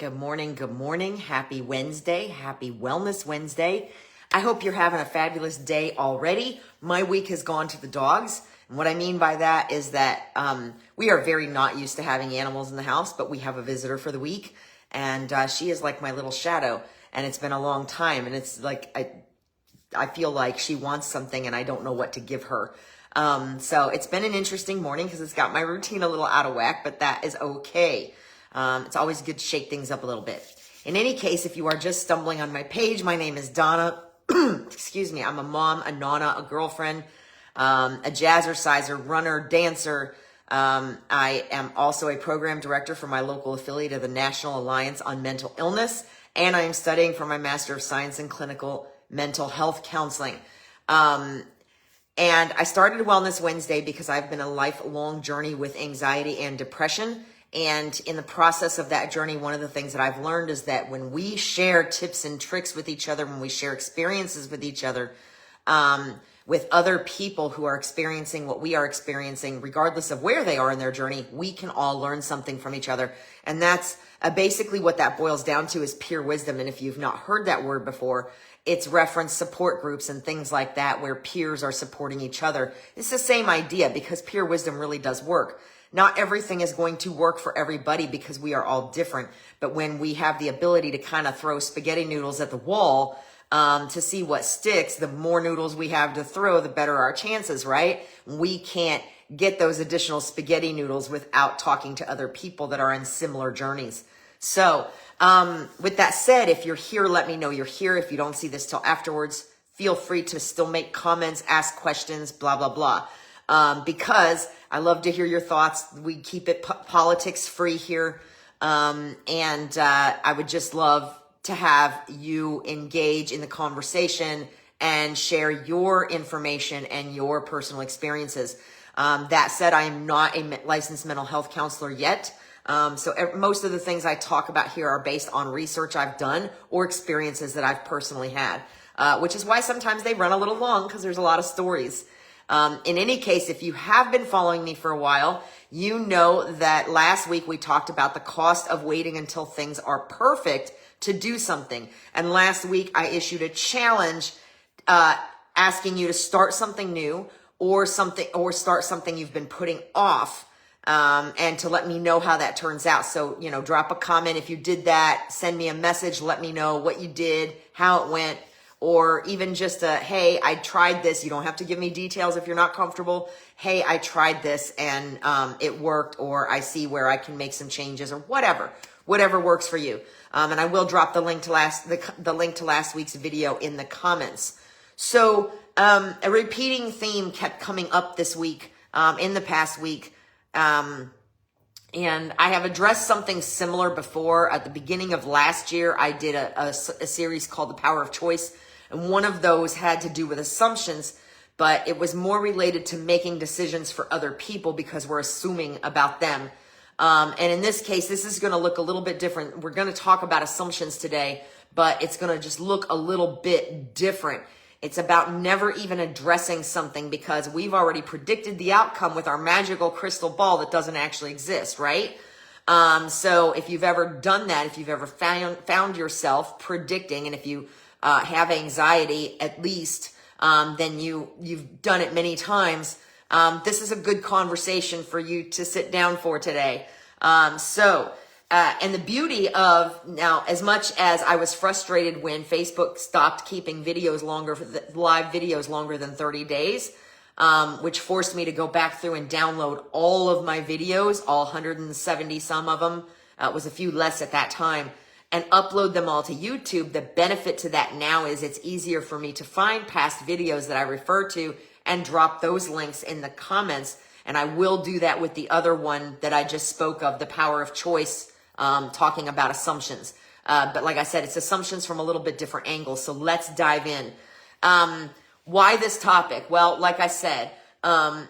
Good morning. Good morning. Happy Wednesday. Happy Wellness Wednesday. I hope you're having a fabulous day already. My week has gone to the dogs. And what I mean by that is that we are very not used to having animals in the house, but we have a visitor for the week. And she is like my little shadow. And it's been a long time. And it's like, I feel like she wants something and I don't know what to give her. So it's been an interesting morning because it's got my routine a little out of whack, but that is okay. It's always good to shake things up a little bit. In any case, if you are just stumbling on my page, my name is Donna. Excuse me. I'm a mom, a nana, a girlfriend, a jazzerciser, runner, dancer. I am also a program director for my local affiliate of the National Alliance on Mental Illness, and I am studying for my Master of Science in Clinical Mental Health Counseling. And I started Wellness Wednesday because I've been a lifelong journey with anxiety and depression. And in the process of that journey, one of the things that I've learned is that when we share tips and tricks with each other, when we share experiences with each other, with other people who are experiencing what we are experiencing, regardless of where they are in their journey, we can all learn something from each other. And that's basically what that boils down to is peer wisdom. And if you've not heard that word before, it's reference support groups and things like that where peers are supporting each other. It's the same idea because peer wisdom really does work. Not everything is going to work for everybody because we are all different. But when we have the ability to kind of throw spaghetti noodles at the wall to see what sticks, the more noodles we have to throw, the better our chances, right? We can't get those additional spaghetti noodles without talking to other people that are in similar journeys. So with that said, if you're here, let me know you're here. If you don't see this till afterwards, feel free to still make comments, ask questions, blah, blah, blah. Because I love to hear your thoughts. We keep it politics free here. I would just love to have you engage in the conversation and share your information and your personal experiences. That said, I am not a licensed mental health counselor yet. So most of the things I talk about here are based on research I've done or experiences that I've personally had, which is why sometimes they run a little long because there's a lot of stories. In any case, if you have been following me for a while, you know that last week we talked about the cost of waiting until things are perfect to do something. And last week I issued a challenge, asking you to start something new or start something you've been putting off, and to let me know how that turns out. So, drop a comment if you did that, send me a message, let me know what you did, how it went. Or even just hey, I tried this. You don't have to give me details if you're not comfortable. Hey, I tried this and it worked, or I see where I can make some changes, or whatever works for you. And I will drop the link to last week's video in the comments. So a repeating theme kept coming up this week, in the past week. And I have addressed something similar before. At the beginning of last year, I did a series called The Power of Choice. And one of those had to do with assumptions, but it was more related to making decisions for other people because we're assuming about them. And in this case, this is going to look a little bit different. We're going to talk about assumptions today, but it's going to just look a little bit different. It's about never even addressing something because we've already predicted the outcome with our magical crystal ball that doesn't actually exist, right? So if you've ever done that, if you've ever found yourself predicting, and if you have anxiety at least, then you've done it many times. This is a good conversation for you to sit down for today. And the beauty of now, as much as I was frustrated when Facebook stopped keeping videos live videos longer than 30 days, which forced me to go back through and download all of my videos, all 170 some of them, was a few less at that time, and upload them all to YouTube. The benefit to that now is it's easier for me to find past videos that I refer to and drop those links in the comments. And I will do that with the other one that I just spoke of, The Power of Choice, talking about assumptions. But like I said, it's assumptions from a little bit different angle. So let's dive in. Why this topic? Well, like I said,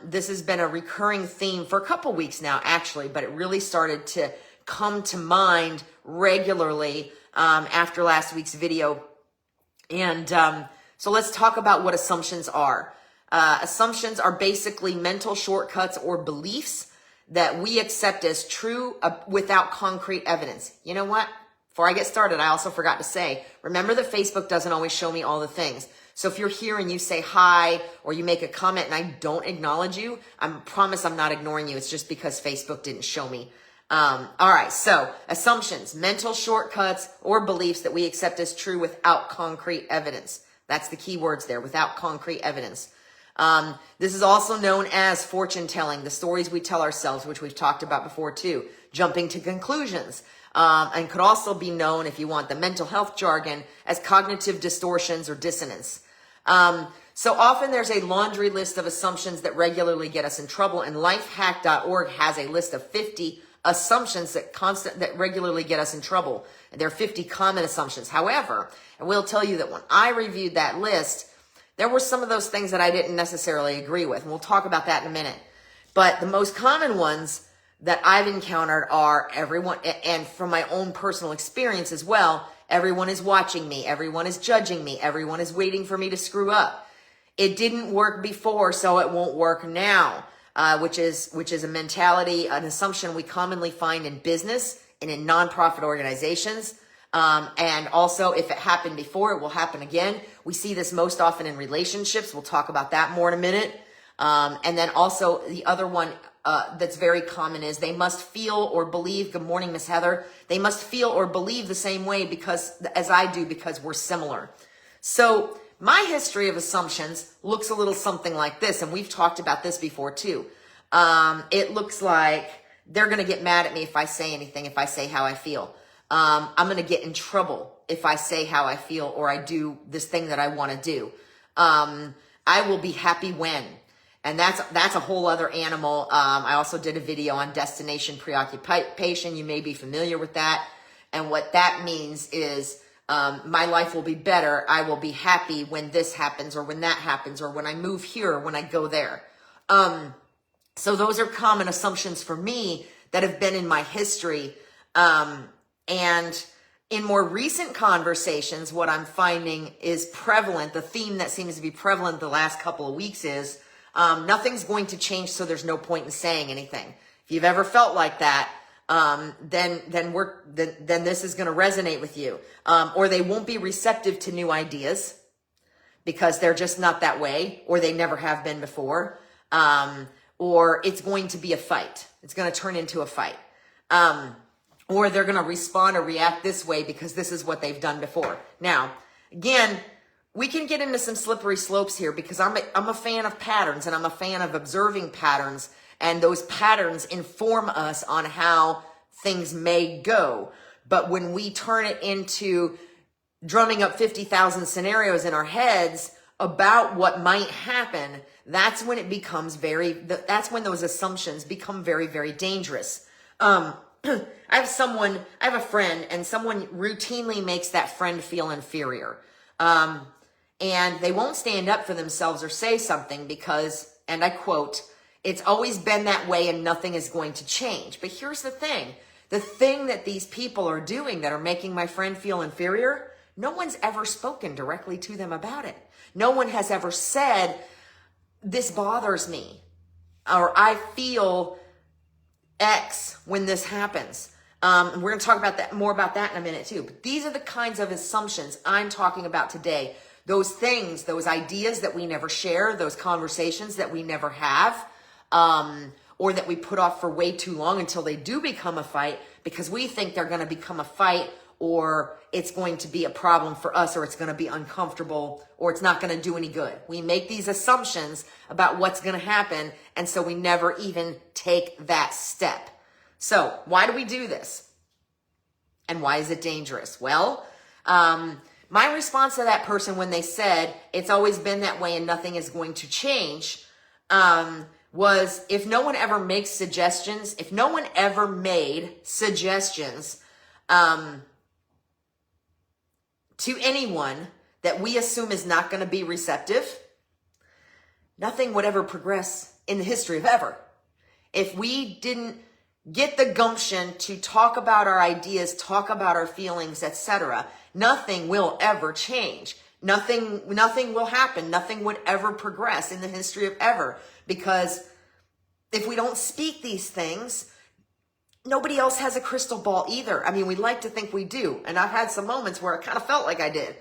this has been a recurring theme for a couple weeks now, actually, but it really started to come to mind regularly after last week's video. And so let's talk about what assumptions are. Assumptions are basically mental shortcuts or beliefs that we accept as true without concrete evidence. You know what? Before I get started, I also forgot to say, remember that Facebook doesn't always show me all the things. So if you're here and you say hi or you make a comment and I don't acknowledge you, I promise I'm not ignoring you. It's just because Facebook didn't show me. All right, so assumptions, mental shortcuts or beliefs that we accept as true without concrete evidence. That's the key words there, without concrete evidence. This is also known as fortune telling, the stories we tell ourselves, which we've talked about before too, jumping to conclusions. And could also be known, if you want the mental health jargon, as cognitive distortions or dissonance. So often there's a laundry list of assumptions that regularly get us in trouble, and lifehack.org has a list of 50 assumptions that regularly get us in trouble. And there are 50 common assumptions. However, I will tell you that when I reviewed that list, there were some of those things that I didn't necessarily agree with, and we'll talk about that in a minute. But the most common ones that I've encountered are everyone, and from my own personal experience as well, everyone is watching me, everyone is judging me, everyone is waiting for me to screw up. It didn't work before, so it won't work now, which is a mentality, an assumption we commonly find in business and in nonprofit organizations. And also, if it happened before, it will happen again. We see this most often in relationships. We'll talk about that more in a minute. And then also the other one that's very common is they must feel or believe. Good morning, Miss Heather. They must feel or believe the same way as I do because we're similar. So my history of assumptions looks a little something like this, and we've talked about this before too. It looks like they're going to get mad at me if I say anything, if I say how I feel. I'm going to get in trouble if I say how I feel or I do this thing that I want to do. I will be happy when. And that's a whole other animal. I also did a video on destination preoccupation. You may be familiar with that. And what that means is my life will be better. I will be happy when this happens or when that happens or when I move here or when I go there. So those are common assumptions for me that have been in my history. And in more recent conversations, what I'm finding is prevalent. The theme that seems to be prevalent the last couple of weeks is nothing's going to change, so there's no point in saying anything. If you've ever felt like that, then this is going to resonate with you. Or they won't be receptive to new ideas because they're just not that way, or they never have been before. Or it's going to be a fight. It's going to turn into a fight. Or they're going to respond or react this way because this is what they've done before. Now, again, we can get into some slippery slopes here because I'm a fan of patterns, and I'm a fan of observing patterns, and those patterns inform us on how things may go. But when we turn it into drumming up 50,000 scenarios in our heads about what might happen, that's when it becomes that's when those assumptions become very, very dangerous. I have a friend, and someone routinely makes that friend feel inferior. And they won't stand up for themselves or say something because, and I quote, "It's always been that way and nothing is going to change." But here's the thing that these people are doing that are making my friend feel inferior, no one's ever spoken directly to them about it. No one has ever said, "This bothers me," or "I feel X when this happens." And we're going to talk about more about that in a minute too. But these are the kinds of assumptions I'm talking about today. Those things, those ideas that we never share, those conversations that we never have, or that we put off for way too long until they do become a fight because we think they're going to become a fight, or it's going to be a problem for us, or it's going to be uncomfortable, or it's not going to do any good. We make these assumptions about what's going to happen, and so we never even take that step. So why do we do this? And why is it dangerous? Well, my response to that person when they said, "It's always been that way and nothing is going to change," was, if no one ever makes suggestions, if no one ever made suggestions to anyone that we assume is not going to be receptive, nothing would ever progress in the history of ever. If we didn't get the gumption to talk about our ideas, talk about our feelings, etc., nothing will ever change. Nothing will happen. Nothing would ever progress in the history of ever. Because if we don't speak these things, nobody else has a crystal ball either. I mean, we like to think we do. And I've had some moments where I kind of felt like I did.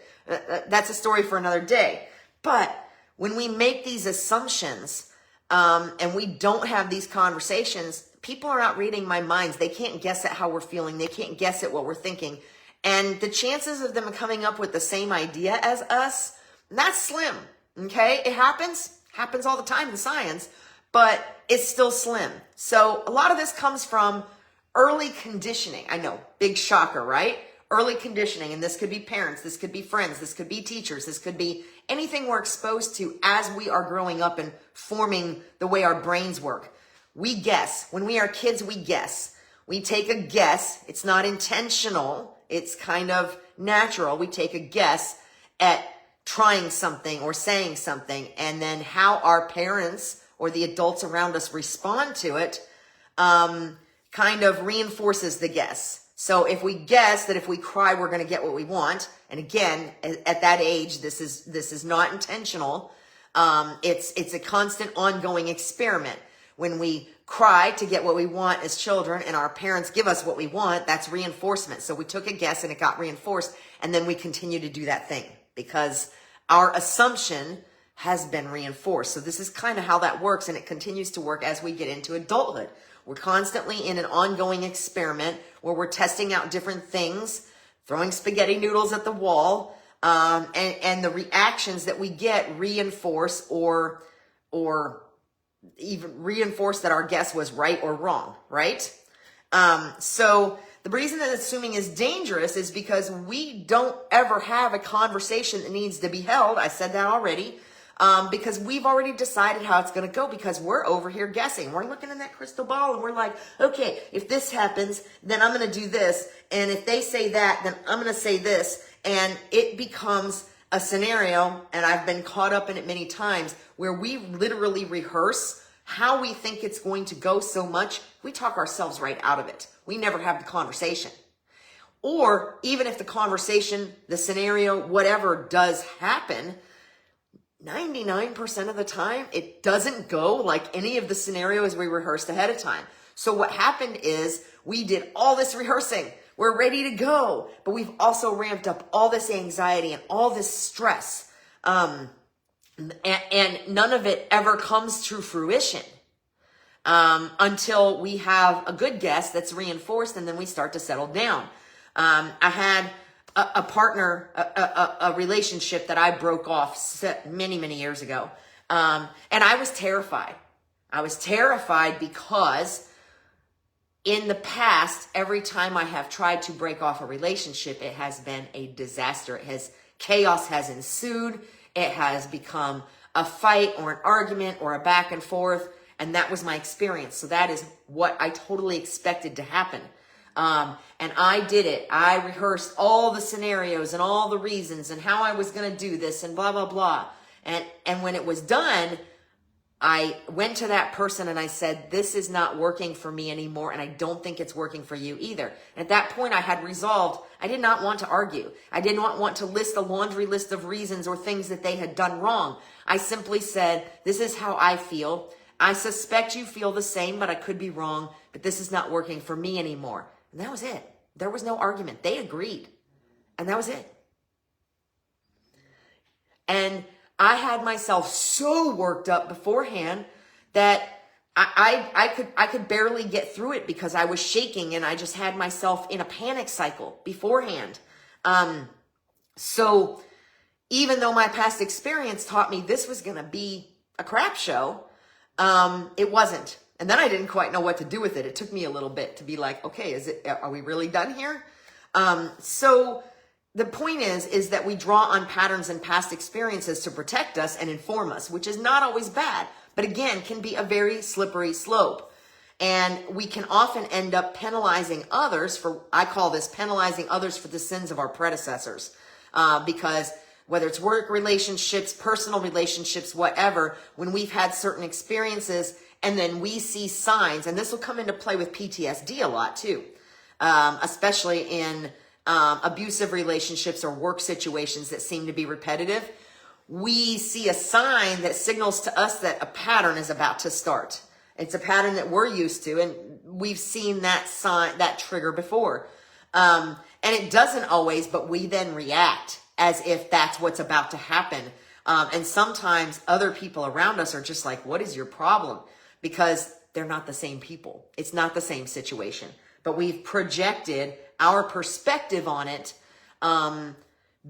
That's a story for another day. But when we make these assumptions, and we don't have these conversations, people are not reading my minds. They can't guess at how we're feeling. They can't guess at what we're thinking. And the chances of them coming up with the same idea as us, that's slim. Okay? It happens all the time in science, but it's still slim. So a lot of this comes from early conditioning. I know, big shocker, right? Early conditioning. And this could be parents, this could be friends, this could be teachers, this could be anything we're exposed to as we are growing up and forming the way our brains work. We guess. When we are kids, we guess. We take a guess. It's not intentional. It's kind of natural. We take a guess at trying something or saying something, and then how our parents or the adults around us respond to it kind of reinforces the guess. So if we guess that if we cry, we're going to get what we want, and again, at that age, this is not intentional. It's a constant ongoing experiment. When we cry to get what we want as children and our parents give us what we want, that's reinforcement. So we took a guess and it got reinforced, and then we continue to do that thing because our assumption has been reinforced. So this is kind of how that works, and it continues to work as we get into adulthood. We're constantly in an ongoing experiment where we're testing out different things, throwing spaghetti noodles at the wall, and the reactions that we get reinforce or even reinforce that our guess was right or wrong, right? So the reason that assuming is dangerous is because we don't ever have a conversation that needs to be held. I said that already. Because we've already decided how it's going to go, because we're over here guessing. We're looking in that crystal ball and we're like, okay, if this happens, then I'm going to do this. And if they say that, then I'm going to say this. And it becomes a scenario, and I've been caught up in it many times, where we literally rehearse how we think it's going to go so much, we talk ourselves right out of it. We never have the conversation. Or even if the conversation, the scenario, whatever does happen, 99% of the time, it doesn't go like any of the scenarios we rehearsed ahead of time. So what happened is we did all this rehearsing. We're ready to go, but we've also ramped up all this anxiety and all this stress. And none of it ever comes to fruition until we have a good guess that's reinforced, and then we start to settle down. I had a partner, a relationship that I broke off many, many years ago. And I was terrified. I was terrified because in the past, every time I have tried to break off a relationship, it has been a disaster. Chaos has ensued. It has become a fight or an argument or a back and forth. And that was my experience. So that is what I totally expected to happen. And I did it. I rehearsed all the scenarios and all the reasons and how I was going to do this and blah, blah, blah. And when it was done, I went to that person and I said, this is not working for me anymore. And I don't think it's working for you either. And at that point I had resolved, I did not want to argue. I did not want to list a laundry list of reasons or things that they had done wrong. I simply said, this is how I feel. I suspect you feel the same, but I could be wrong, but this is not working for me anymore. And that was it. There was no argument. They agreed. And that was it. And I had myself so worked up beforehand that I could barely get through it because I was shaking, and I just had myself in a panic cycle beforehand. So even though my past experience taught me this was going to be a crap show, it wasn't. And then I didn't quite know what to do with it. It took me a little bit to be like, okay, are we really done here? So the point is that we draw on patterns and past experiences to protect us and inform us, which is not always bad, but again, can be a very slippery slope. And we can often end up penalizing others I call this penalizing others for the sins of our predecessors. Because whether it's work relationships, personal relationships, whatever, when we've had certain experiences and then we see signs, and this will come into play with PTSD a lot too, especially in abusive relationships or work situations that seem to be repetitive. We see a sign that signals to us that a pattern is about to start. It's a pattern that we're used to, and we've seen that sign, that trigger before. And it doesn't always, but we then react as if that's what's about to happen. And sometimes other people around us are just like, what is your problem? Because they're not the same people. It's not the same situation, but we've projected our perspective on it,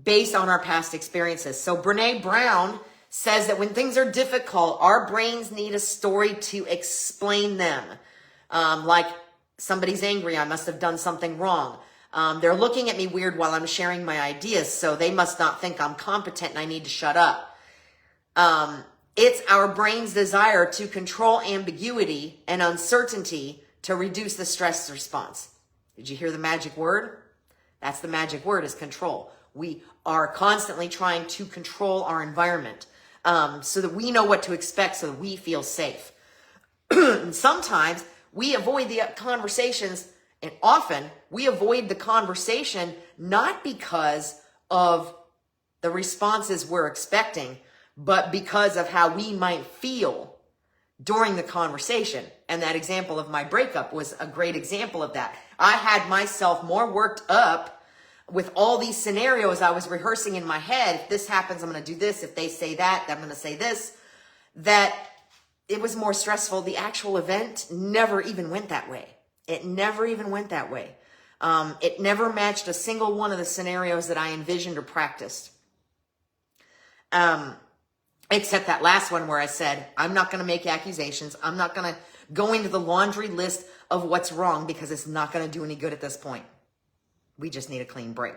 based on our past experiences. So Brene Brown says that when things are difficult, our brains need a story to explain them. Like somebody's angry, I must have done something wrong. They're looking at me weird while I'm sharing my ideas, so they must not think I'm competent and I need to shut up. It's our brain's desire to control ambiguity and uncertainty to reduce the stress response. Did you hear the magic word? That's the magic word, is control. We are constantly trying to control our environment, so that we know what to expect, so that we feel safe. And sometimes we avoid the conversations, and often we avoid the conversation not because of the responses we're expecting, but because of how we might feel during the conversation. And that example of my breakup was a great example of that. I had myself more worked up with all these scenarios I was rehearsing in my head. If this happens, I'm going to do this. If they say that, I'm going to say this. That it was more stressful. The actual event never even went that way. It never even went that way. It never matched a single one of the scenarios that I envisioned or practiced. Except that last one where I said, I'm not going to make accusations. I'm not going to go into the laundry list of what's wrong because it's not going to do any good at this point. We just need a clean break.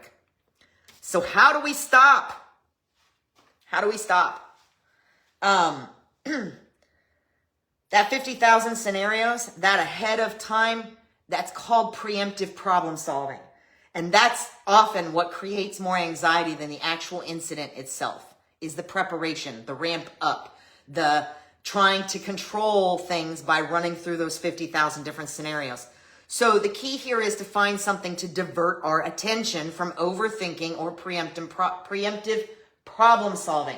So how do we stop? How do we stop? That 50,000 scenarios, that ahead of time, that's called preemptive problem solving. And that's often what creates more anxiety than the actual incident itself, is the preparation, the ramp up, the trying to control things by running through those 50,000 different scenarios. So the key here is to find something to divert our attention from overthinking or preemptive problem solving.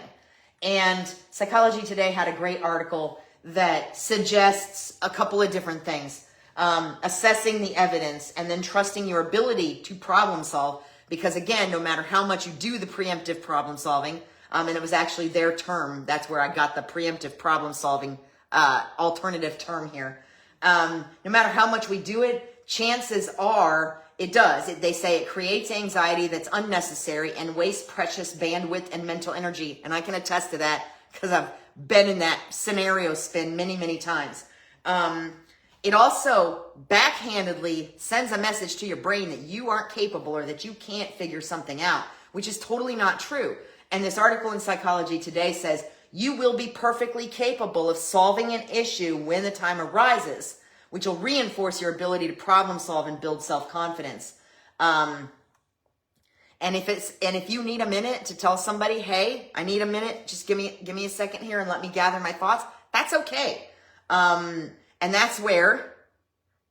And Psychology Today had a great article that suggests a couple of different things. Assessing the evidence and then trusting your ability to problem solve. Because again, no matter how much you do the preemptive problem solving, and it was actually their term, that's where I got the preemptive problem solving alternative term here. No matter how much we do it, chances are it does. They say it creates anxiety that's unnecessary and wastes precious bandwidth and mental energy. And I can attest to that because I've been in that scenario spin many, many times. It also backhandedly sends a message to your brain that you aren't capable or that you can't figure something out, which is totally not true. And this article in Psychology Today says you will be perfectly capable of solving an issue when the time arises, which will reinforce your ability to problem solve and build self-confidence. And if you need a minute to tell somebody, hey, I need a minute, just give me a second here and let me gather my thoughts, that's okay. And that's where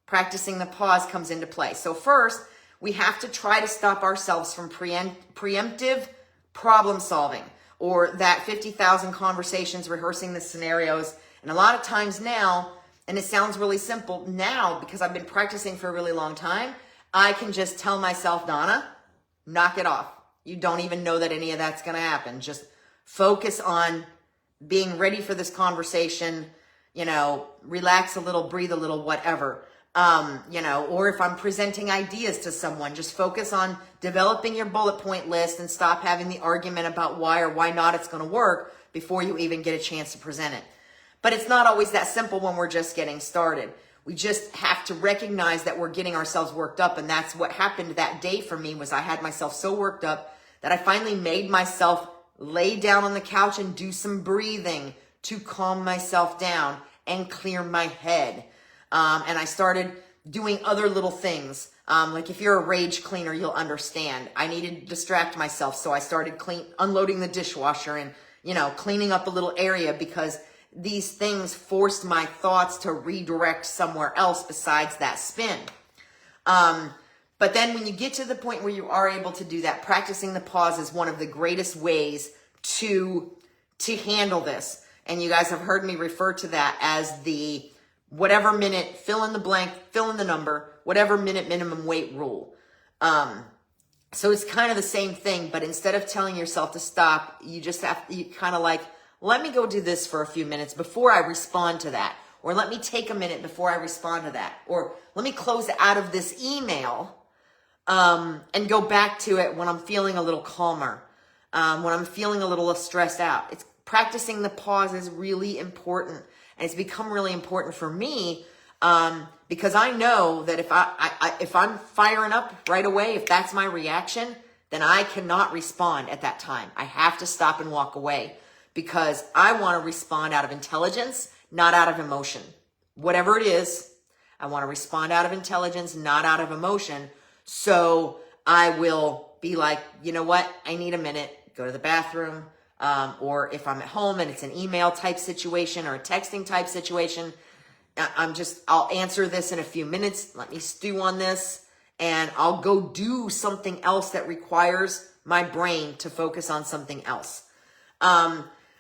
practicing the pause comes into play. So first, we have to try to stop ourselves from preemptive problem solving, or that 50,000 conversations, rehearsing the scenarios. And a lot of times now, and it sounds really simple now because I've been practicing for a really long time, I can just tell myself, Donna, knock it off. You don't even know that any of that's going to happen. Just focus on being ready for this conversation, relax a little, breathe a little, whatever. Or if I'm presenting ideas to someone, just focus on developing your bullet point list and stop having the argument about why or why not it's going to work before you even get a chance to present it. But it's not always that simple when we're just getting started. We just have to recognize that we're getting ourselves worked up. And that's what happened that day for me, was I had myself so worked up that I finally made myself lay down on the couch and do some breathing to calm myself down and clear my head. And I started doing other little things. Like if you're a rage cleaner, you'll understand. I needed to distract myself. So I started unloading the dishwasher and, cleaning up a little area, because these things forced my thoughts to redirect somewhere else besides that spin. But then when you get to the point where you are able to do that, practicing the pause is one of the greatest ways to handle this. And you guys have heard me refer to that as the whatever minute, fill in the blank, fill in the number, whatever minute minimum wait rule. So it's kind of the same thing, but instead of telling yourself to stop, you kind of like, let me go do this for a few minutes before I respond to that. Or let me take a minute before I respond to that. Or let me close out of this email and go back to it when I'm feeling a little calmer, when I'm feeling a little less stressed out. It's practicing the pause is really important. And it's become really important for me because I know that if I'm firing up right away, if that's my reaction, then I cannot respond at that time. I have to stop and walk away because I want to respond out of intelligence, not out of emotion. Whatever it is, I want to respond out of intelligence, not out of emotion. So I will be like, you know what? I need a minute. Go to the bathroom. Or if I'm at home and it's an email type situation or a texting type situation, I'll answer this in a few minutes. Let me stew on this and I'll go do something else that requires my brain to focus on something else.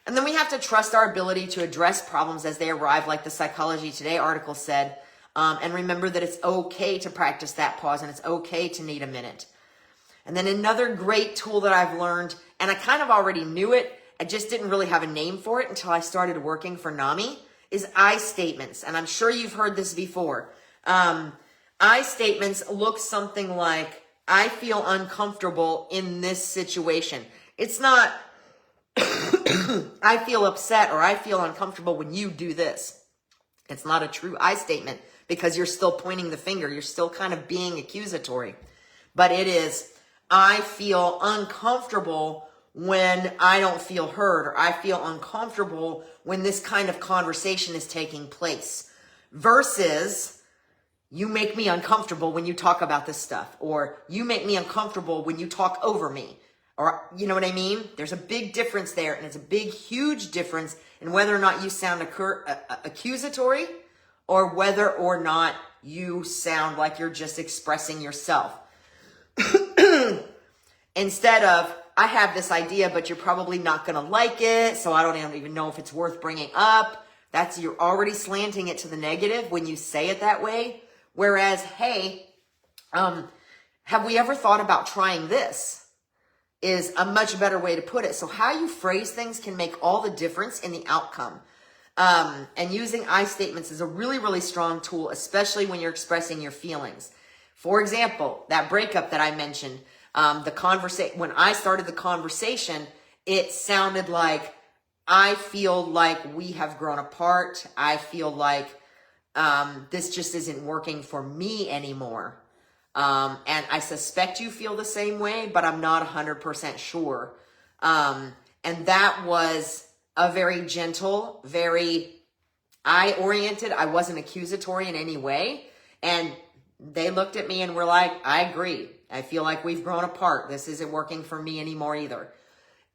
And then we have to trust our ability to address problems as they arrive, like the Psychology Today article said. And remember that it's okay to practice that pause and it's okay to need a minute. And then another great tool that I've learned, and I kind of already knew it, I just didn't really have a name for it until I started working for NAMI, is I statements. And I'm sure you've heard this before. I statements look something like, I feel uncomfortable in this situation. It's not, I feel upset or I feel uncomfortable when you do this. It's not a true I statement because you're still pointing the finger. You're still kind of being accusatory. But it is, I feel uncomfortable when I don't feel heard, or I feel uncomfortable when this kind of conversation is taking place, versus you make me uncomfortable when you talk about this stuff, or you make me uncomfortable when you talk over me, or you know what I mean? There's a big difference there, and it's a big, huge difference in whether or not you sound accusatory or whether or not you sound like you're just expressing yourself. Instead of, I have this idea, but you're probably not going to like it, so I don't even know if it's worth bringing up. You're already slanting it to the negative when you say it that way. Whereas, hey, have we ever thought about trying this? Is a much better way to put it. So how you phrase things can make all the difference in the outcome. And using I statements is a really, really strong tool, especially when you're expressing your feelings. For example, that breakup that I mentioned, when I started the conversation, it sounded like, I feel like we have grown apart. I feel like this just isn't working for me anymore. And I suspect you feel the same way, but I'm not 100% sure. And that was a very gentle, very I-oriented. I wasn't accusatory in any way. And they looked at me and were like, I agree. I feel like we've grown apart. This isn't working for me anymore either.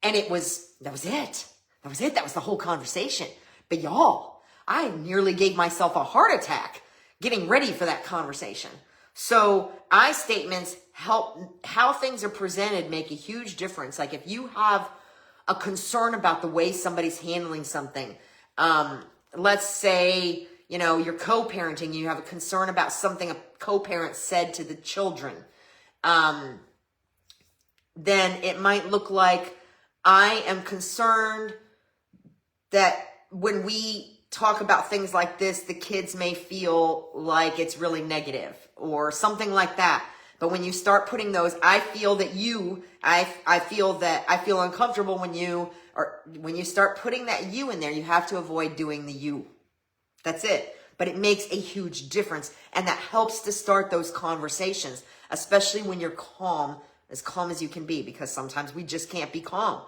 And that was it. That was it. That was the whole conversation. But y'all, I nearly gave myself a heart attack getting ready for that conversation. So I statements help, how things are presented make a huge difference. Like if you have a concern about the way somebody's handling something, let's say, you're co-parenting, you have a concern about something a co-parent said to the children, then it might look like, I am concerned that when we talk about things like this, the kids may feel like it's really negative or something like that. But when you start putting those, I feel uncomfortable when you start putting that you in there, you have to avoid doing the you. That's it. But it makes a huge difference. And that helps to start those conversations, especially when you're as calm as you can be, because sometimes we just can't be calm.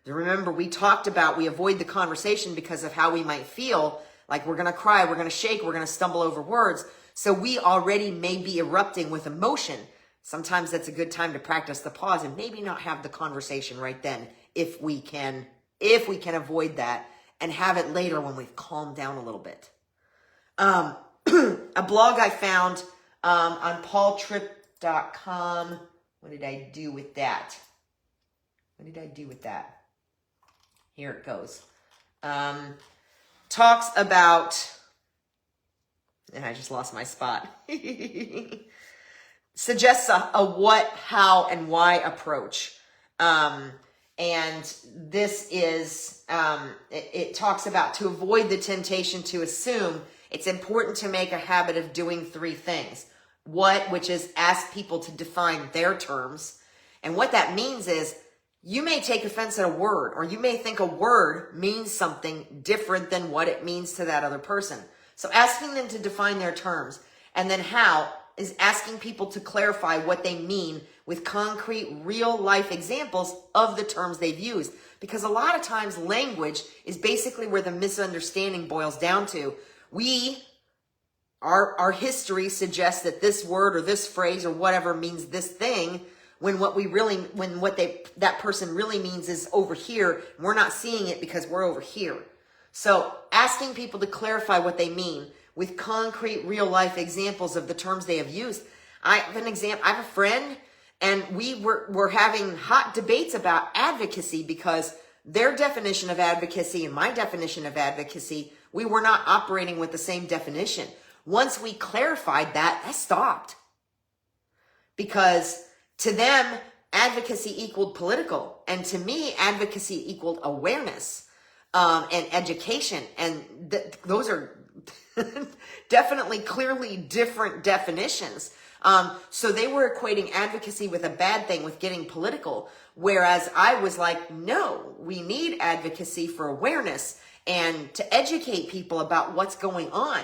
Remember, we talked about, we avoid the conversation because of how we might feel, like we're going to cry, we're going to shake, we're going to stumble over words. So we already may be erupting with emotion. Sometimes that's a good time to practice the pause and maybe not have the conversation right then if we can avoid that and have it later when we've calmed down a little bit. A blog I found on paultripp.com. What did I do with that? Here it goes. Talks about And I just lost my spot. Suggests a what, how, and why approach. And this is, it talks about to avoid the temptation to assume, it's important to make a habit of doing three things. What, which is ask people to define their terms. And what that means is you may take offense at a word, or you may think a word means something different than what it means to that other person. So asking them to define their terms. And then how is asking people to clarify what they mean with concrete, real life examples of the terms they've used. Because a lot of times language is basically where the misunderstanding boils down to. Our history suggests that this word or this phrase or whatever means this thing, when that person really means is over here. We're not seeing it because we're over here. So asking people to clarify what they mean with concrete, real life examples of the terms they have used. I have a friend, and we were having hot debates about advocacy because their definition of advocacy and my definition of advocacy, we were not operating with the same definition. Once we clarified that stopped. Because to them, advocacy equaled political. And to me, advocacy equaled awareness and education. And those are definitely, clearly different definitions. So they were equating advocacy with a bad thing, with getting political. Whereas I was like, no, we need advocacy for awareness and to educate people about what's going on.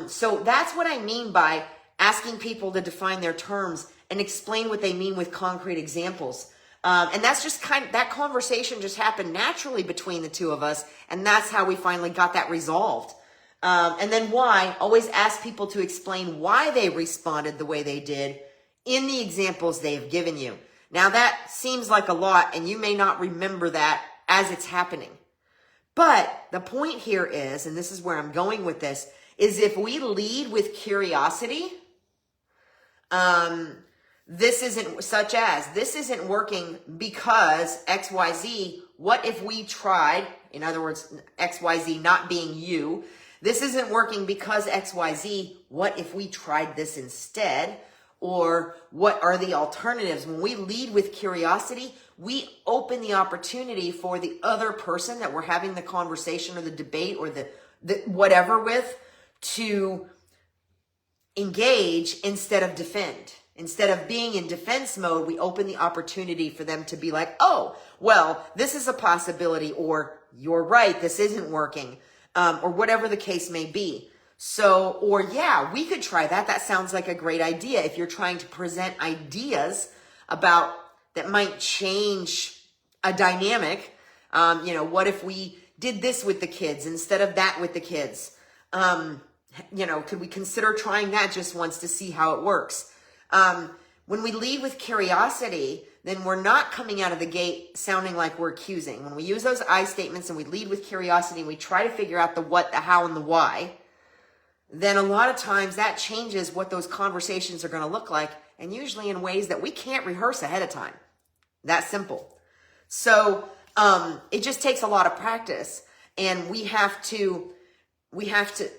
So that's what I mean by asking people to define their terms and explain what they mean with concrete examples. And that's just that conversation just happened naturally between the two of us. And that's how we finally got that resolved. And then why? Always ask people to explain why they responded the way they did in the examples they have given you. Now that seems like a lot, and you may not remember that as it's happening. But the point here is, and this is where I'm going with this, is if we lead with curiosity, this isn't working because XYZ. What if we tried, in other words, XYZ not being you, this isn't working because XYZ, what if we tried this instead? Or what are the alternatives? When we lead with curiosity, we open the opportunity for the other person that we're having the conversation or the debate or the whatever with to engage instead of defend. Instead of being in defense mode, we open the opportunity for them to be like, oh, well, this is a possibility, or you're right, this isn't working. Or whatever the case may be. So, or yeah, we could try that. That sounds like a great idea. If you're trying to present ideas about that might change a dynamic, what if we did this with the kids instead of that with the kids? Could we consider trying that just once to see how it works? When we lead with curiosity, then we're not coming out of the gate sounding like we're accusing. When we use those I statements and we lead with curiosity and we try to figure out the what, the how, and the why, then a lot of times that changes what those conversations are going to look like, and usually in ways that we can't rehearse ahead of time. That simple. So it just takes a lot of practice, and we have to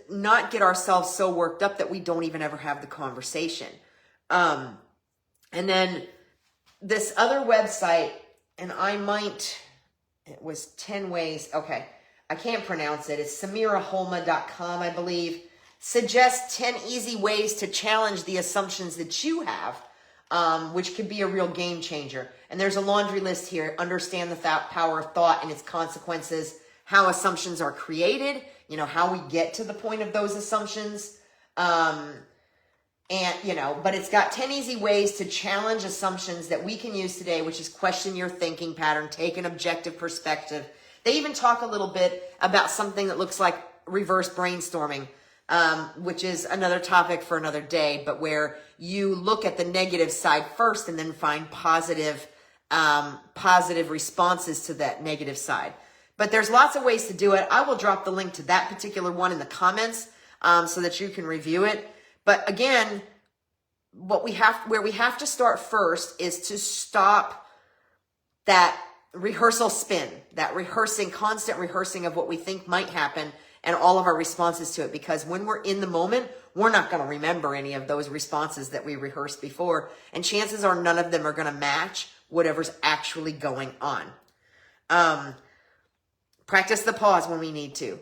not get ourselves so worked up that we don't even ever have the conversation. And then this other website, and it was 10 ways. Okay. I can't pronounce it. It's SamiraHolma.com, I believe. Suggests 10 easy ways to challenge the assumptions that you have, which could be a real game changer. And there's a laundry list here. Understand the power of thought and its consequences, how assumptions are created, how we get to the point of those assumptions. But it's got 10 easy ways to challenge assumptions that we can use today, which is question your thinking pattern, take an objective perspective. They even talk a little bit about something that looks like reverse brainstorming, which is another topic for another day, but where you look at the negative side first and then find positive responses to that negative side. But there's lots of ways to do it. I will drop the link to that particular one in the comments so that you can review it. But again, where we have to start first is to stop that rehearsal spin, that constant rehearsing of what we think might happen, and all of our responses to it. Because when we're in the moment, we're not going to remember any of those responses that we rehearsed before. And chances are none of them are going to match whatever's actually going on. Practice the pause when we need to.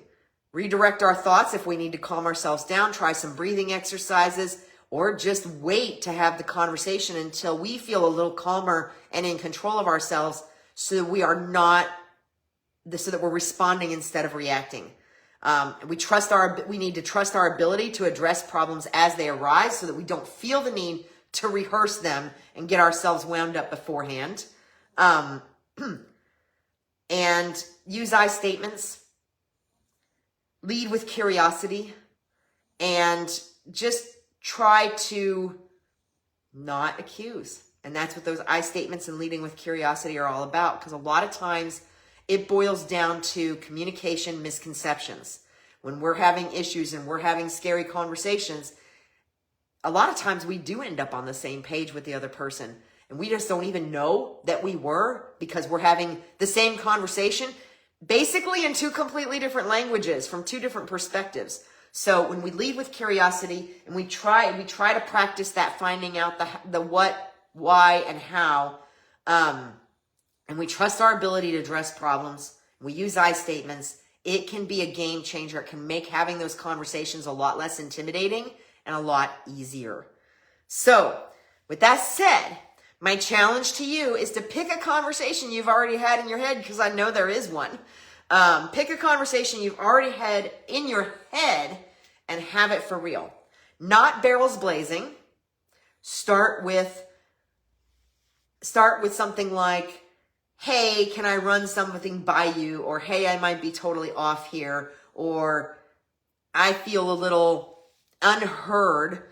Redirect our thoughts if we need to calm ourselves down. Try some breathing exercises, or just wait to have the conversation until we feel a little calmer and in control of ourselves, so that we are not, so that we're responding instead of reacting. We need to trust our ability to address problems as they arise, so that we don't feel the need to rehearse them and get ourselves wound up beforehand. And use I statements. Lead with curiosity, and just try to not accuse. And that's what those I statements and leading with curiosity are all about, because a lot of times it boils down to communication misconceptions. When we're having issues and we're having scary conversations, a lot of times we do end up on the same page with the other person, and we just don't even know that we were, because we're having the same conversation basically in two completely different languages from two different perspectives. So when we lead with curiosity and we try to practice that, finding out the what, why, and how, and we trust our ability to address problems, we use I statements, it can be a game changer. It can make having those conversations a lot less intimidating and a lot easier. So with that said, my challenge to you is to pick a conversation you've already had in your head, because I know there is one. Pick a conversation you've already had in your head and have it for real. Not barrels blazing. Start with something like, hey, can I run something by you? Or, hey, I might be totally off here. Or, I feel a little unheard.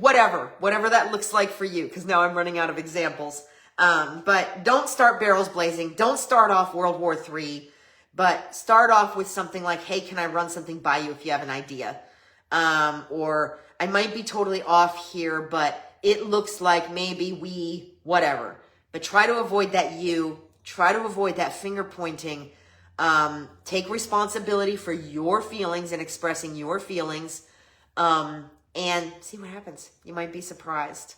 Whatever that looks like for you, because now I'm running out of examples. But don't start barrels blazing. Don't start off World War III, but start off with something like, hey, can I run something by you if you have an idea? Or I might be totally off here, but it looks like maybe whatever. But try to avoid that try to avoid that finger pointing. Take responsibility for your feelings and expressing your feelings. And see what happens. You might be surprised.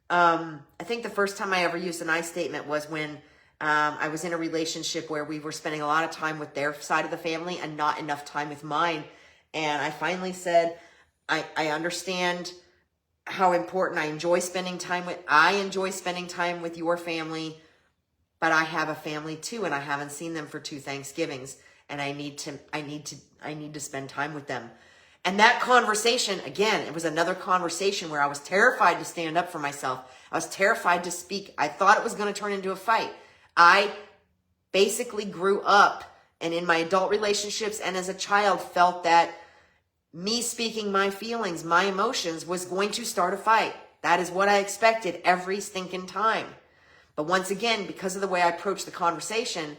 I think the first time I ever used an I statement was when I was in a relationship where we were spending a lot of time with their side of the family and not enough time with mine. And I finally said, I understand how important I enjoy spending time with your family, but I have a family too, and I haven't seen them for 2 Thanksgivings, and I need to spend time with them. And that conversation, again, it was another conversation where I was terrified to stand up for myself. I was terrified to speak. I thought it was going to turn into a fight. I basically grew up, and in my adult relationships and as a child, felt that me speaking my feelings, my emotions, was going to start a fight. That is what I expected every stinking time. But once again, because of the way I approached the conversation,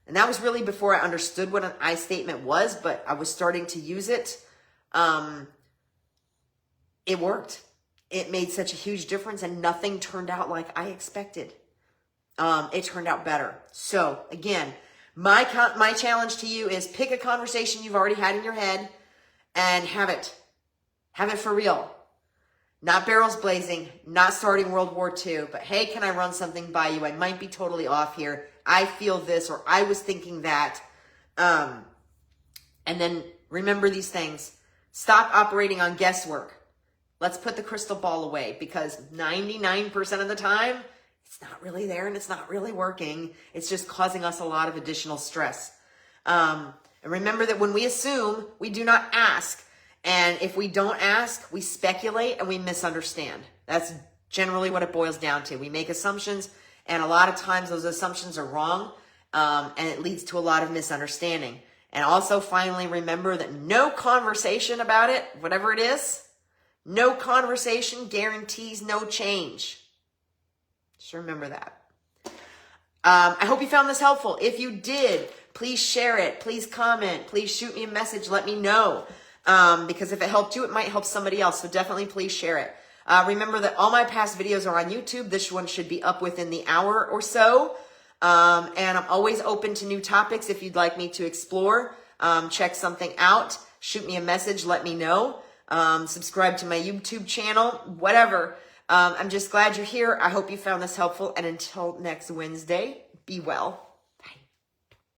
and that was really before I understood what an I statement was, but I was starting to use it, it worked. It made such a huge difference, and nothing turned out like I expected. It turned out better. So again, my challenge to you is pick a conversation you've already had in your head and have it for real. Not barrels blazing, not starting World War II, but hey, can I run something by you? I might be totally off here. I feel this, or I was thinking that. And then remember these things. Stop operating on guesswork. Let's put the crystal ball away, because 99% of the time, it's not really there and it's not really working. It's just causing us a lot of additional stress. And remember that when we assume, we do not ask. And if we don't ask, we speculate and we misunderstand. That's generally what it boils down to. We make assumptions, and a lot of times those assumptions are wrong, and it leads to a lot of misunderstanding. And also, finally, remember that no conversation about it, whatever it is, no conversation guarantees no change. Just remember that. I hope you found this helpful. If you did, please share it. Please comment. Please shoot me a message. Let me know. Because if it helped you, it might help somebody else. So definitely please share it. Remember that all my past videos are on YouTube. This one should be up within the hour or so. And I'm always open to new topics. If you'd like me to explore, check something out, shoot me a message, let me know. Subscribe to my YouTube channel, whatever. I'm just glad you're here. I hope you found this helpful. And until next Wednesday, be well.